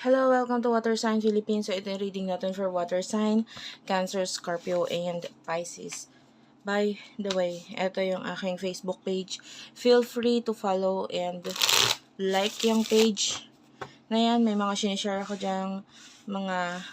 Hello, welcome to Water Sign Philippines. So, ito yung reading natin for Water Sign, Cancer, Scorpio, and Pisces. By the way, ito yung aking Facebook page. Feel free to follow and like yung page na yan. May mga sinishare ako dyang mga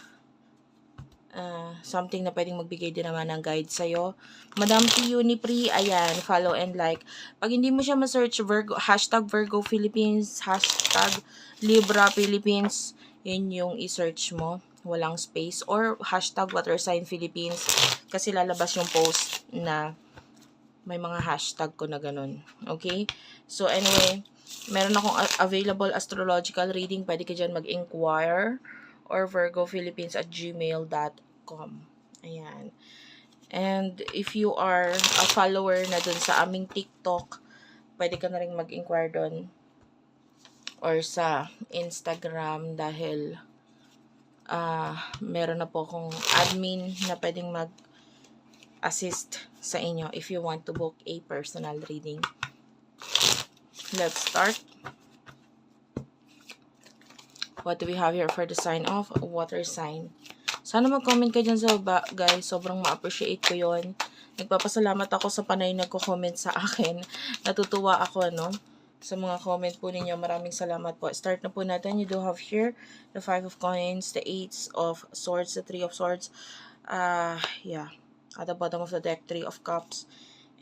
something na pwedeng magbigay din naman ng guide sa'yo. Madam P. Unipri, ayan, follow and like. Pag hindi mo siya ma-search, hashtag Virgo Philippines, hashtag Libra Philippines, yun yung i-search mo. Walang space. Or hashtag Water Sign Philippines, kasi lalabas yung post na may mga hashtag ko na ganun. Okay? So anyway, meron akong available astrological reading. Pwede ka dyan mag-inquire or virgophilippines@gmail.com. Ayan. And if you are a follower na dun sa aming TikTok, pwede ka na rin mag-inquire dun or sa Instagram dahil meron na po akong admin na pwedeng mag-assist sa inyo if you want to book a personal reading. Let's start. What do we have here for the sign of water sign? Sana mag-comment ka dyan sa baba, guys. Sobrang ma-appreciate ko yon. Nagpapasalamat ako sa panay nagko-comment sa akin. Natutuwa ako, no? Sa mga comment po ninyo. Maraming salamat po. Start na po natin. You do have here the 5 of coins, the 8 of swords, the 3 of swords. Yeah. At the bottom of the deck, 3 of cups,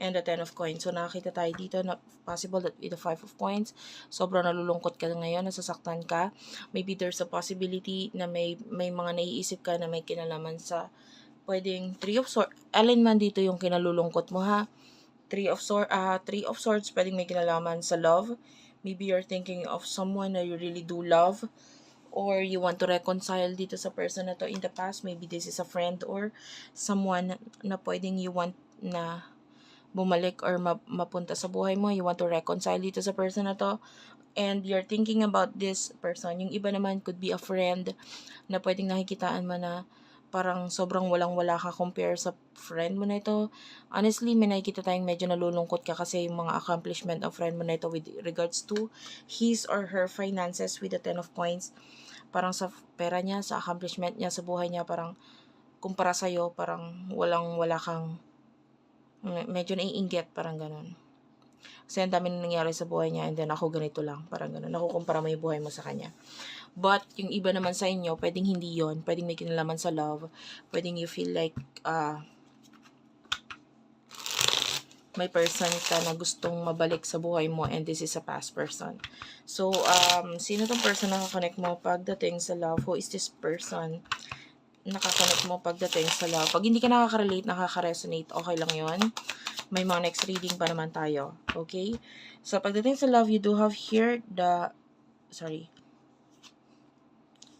and the 10 of coins. So, nakakita tayo dito na possible that with the 5 of coins, sobrang nalulungkot ka ngayon, nasasaktan ka. Maybe there's a possibility na may mga naiisip ka na may kinalaman sa pwedeng 3 of swords. Alin man dito yung kinalulungkot mo, ha? 3 of swords, pwedeng may kinalaman sa love. Maybe you're thinking of someone na you really do love, or you want to reconcile dito sa person na to in the past. Maybe this is a friend or someone na pwedeng you want na bumalik or mapunta sa buhay mo. You want to reconcile dito sa person na to. And you're thinking about this person. Yung iba naman could be a friend na pwedeng nakikitaan mo na parang sobrang walang-wala ka compare sa friend mo na ito. Honestly, may nakikita tayong medyo nalulungkot ka kasi yung mga accomplishment of friend mo na ito with regards to his or her finances with the 10 of coins. Parang sa pera niya, sa accomplishment niya, sa buhay niya, parang kumpara sa'yo, parang walang-wala kang medyo naiinggit, parang ganun. Kasi ang dami na nangyari sa buhay niya and then ako ganito lang, parang ganun. Nakukumpara mo yung buhay mo sa kanya. But, yung iba naman sa inyo, pwedeng hindi yon, pwedeng may kinalaman sa love, pwedeng you feel like may person ka na gustong mabalik sa buhay mo and this is a past person. So, sino tong person na nakakonect mo pagdating sa love? Who is this person? Nakakonect mo pagdating sa love. Pag hindi ka nakaka-relate, nakaka-resonate, okay lang yon. May mga next reading pa naman tayo. Okay? So, pagdating sa love, you do have here the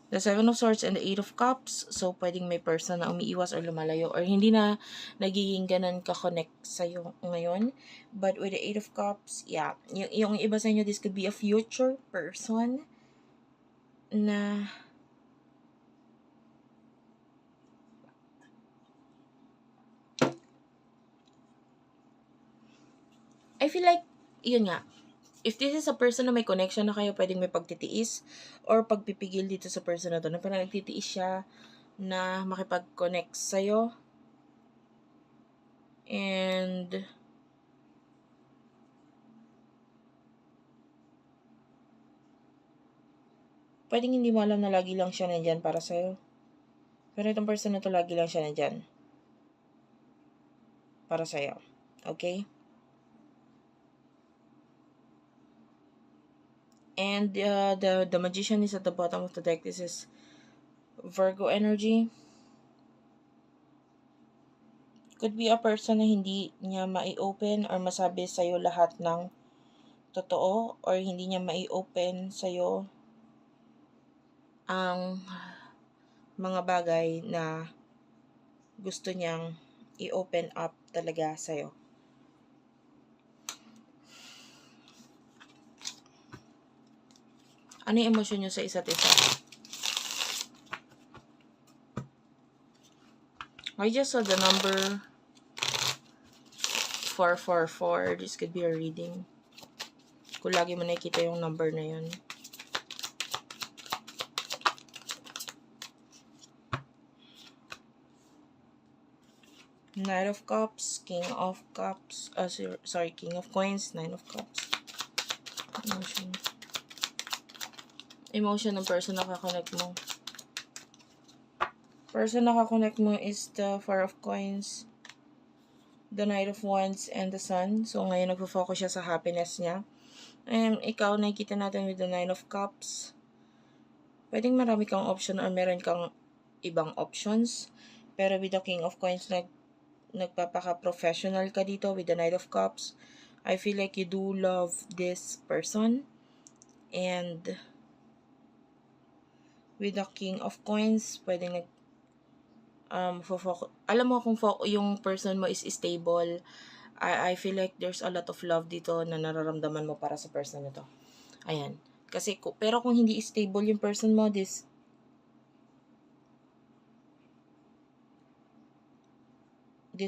7 of swords and the 8 of cups. So, pwedeng may person na umiiwas or lumalayo or hindi na nagiging ganun ka-connect sa'yo ngayon. But with the 8 of cups, yeah. Yung iba sa inyo, this could be a future person na I feel like, yun nga, if this is a person na may connection na kayo, pwedeng may pagtitiis or pagpipigil dito sa person na to, na parang nagtitiis siya na makipag-connect sa'yo. And pwedeng hindi mo alam na lagi lang siya nandyan para sa'yo. Pero itong person na to, lagi lang siya nandyan para sa'yo. Okay? And the magician is at the bottom of the deck. This is Virgo energy. Could be a person na hindi niya mai-open or masabi sa'yo lahat ng totoo, or hindi niya mai-open sa'yo ang mga bagay na gusto niyang i-open up talaga sa'yo. Ano yung emosyon nyo sa isa't isa? I just saw the number 444. This could be a reading. Kung lagi mo nakikita yung number na yun. Knight of Cups, King of Cups, sorry, King of Coins, Nine of Cups. Emotion. Emotion ng person na kakonect mo. Person na kakonect mo is the Four of Coins, the Knight of Wands, and the Sun. So, ngayon nagpo-focus siya sa happiness niya. Ikaw, nakikita natin with the Nine of Cups. Pwedeng marami kang option or meron kang ibang options. Pero with the King of Coins, nagpapaka-professional ka dito with the Knight of Cups. I feel like you do love this person. And with the King of Coins, pwedeng alam mo kung yung person mo is stable. I feel like there's a lot of love dito na nararamdaman mo para sa person na to. Ayan. Kasi, pero kung hindi stable yung person mo, this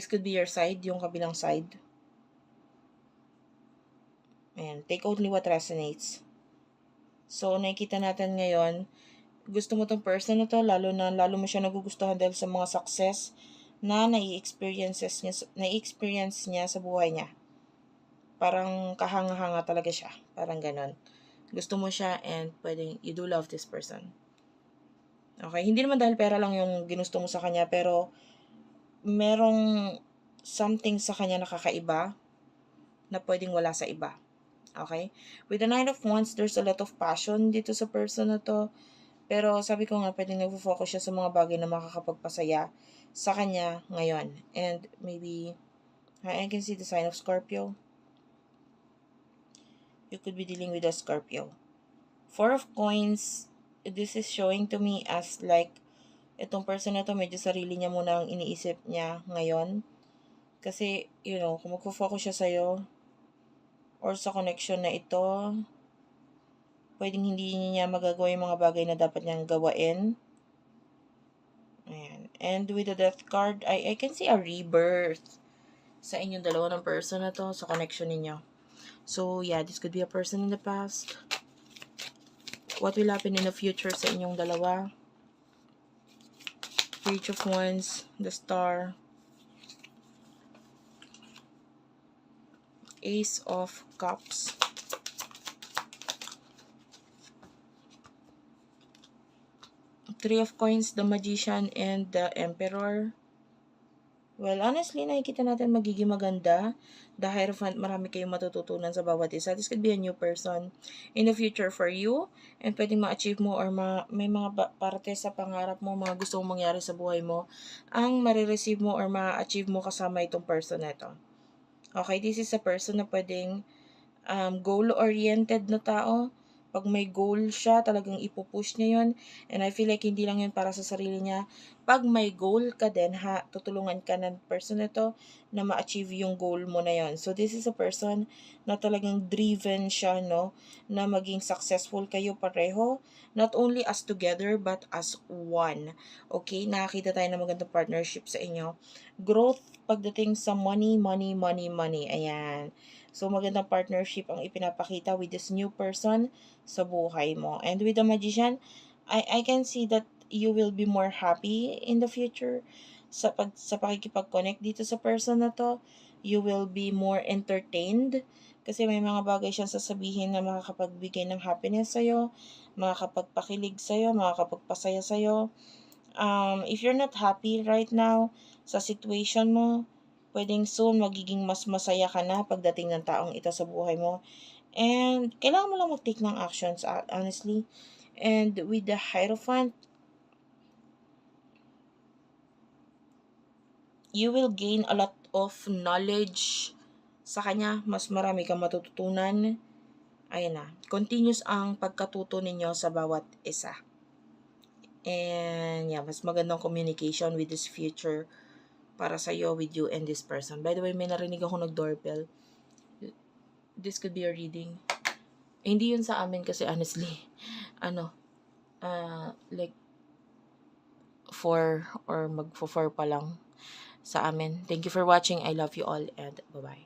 could be your side, yung kabilang side. Ayan. Take only what resonates. So, nakikita natin ngayon, gusto mo tong person na to, lalo mo siya nagugustuhan dahil sa mga success na nai-experience niya sa buhay niya. Parang kahanga-hanga talaga siya. Parang ganon. Gusto mo siya and pwedeng you do love this person. Okay? Hindi naman dahil pera lang yung ginusto mo sa kanya, pero merong something sa kanya na kakaiba na pwedeng wala sa iba. Okay? With the Nine of Wands, there's a lot of passion dito sa person na to. Pero sabi ko nga, pwedeng nag-focus siya sa mga bagay na makakapagpasaya sa kanya ngayon. And maybe, I can see the sign of Scorpio. You could be dealing with a Scorpio. Four of Coins, this is showing to me as like, itong person na to, medyo sarili niya muna ang iniisip niya ngayon. Kasi, kung magpo-focus siya sa'yo, or sa connection na ito, pwedeng hindi niya magagawa yung mga bagay na dapat niyang gawain. Ayan. And with the Death card, I can see a rebirth sa inyong dalawa ng person na to, sa connection ninyo. So, yeah, this could be a person in the past. What will happen in the future sa inyong dalawa? Page of Wands, the Star, Ace of Cups, Three of Coins, the Magician, and the Emperor. Well, honestly, nakikita natin magiging maganda. The Hierophant, marami kayong matututunan sa bawat isa. This could be a new person in the future for you. And pwedeng ma-achieve mo or may mga parte sa pangarap mo, mga gusto mong mangyari sa buhay mo, ang marireceive mo or ma-achieve mo kasama itong person na ito. Okay, this is a person na pwedeng goal-oriented na tao. Pag may goal siya, talagang ipupush niya yun. And I feel like hindi lang yun para sa sarili niya. Pag may goal ka din, tutulungan ka ng person nito na ma-achieve yung goal mo na yun. So, this is a person na talagang driven siya, no? Na maging successful kayo pareho. Not only as together, but as one. Okay? Nakakita tayo ng magandang partnership sa inyo. Growth pagdating sa money. Ayan. So, magandang partnership ang ipinapakita with this new person sa buhay mo. And with the Magician, I can see that you will be more happy in the future sa pakikipag-connect dito sa person na to. You will be more entertained kasi may mga bagay siyang sasabihin na makakapagbigay ng happiness sa'yo, makakapagpakilig sa'yo, makakapagpasaya sa'yo. If you're not happy right now sa situation mo, pwedeng soon magiging mas masaya ka na pagdating ng taong ito sa buhay mo. And kailangan mo lang mag-take ng actions, honestly. And with the Hierophant, you will gain a lot of knowledge sa kanya. Mas marami kang matututunan. Ayan na. Continuous ang pagkatuto ninyo sa bawat isa. And yeah, mas magandang communication with this future para sa'yo, with you, and this person. By the way, may narinig ako nag-doorbell. This could be a reading. Hindi yun sa amin kasi honestly, like, 4 or magfo-4 pa lang sa amin. Thank you for watching. I love you all and bye-bye.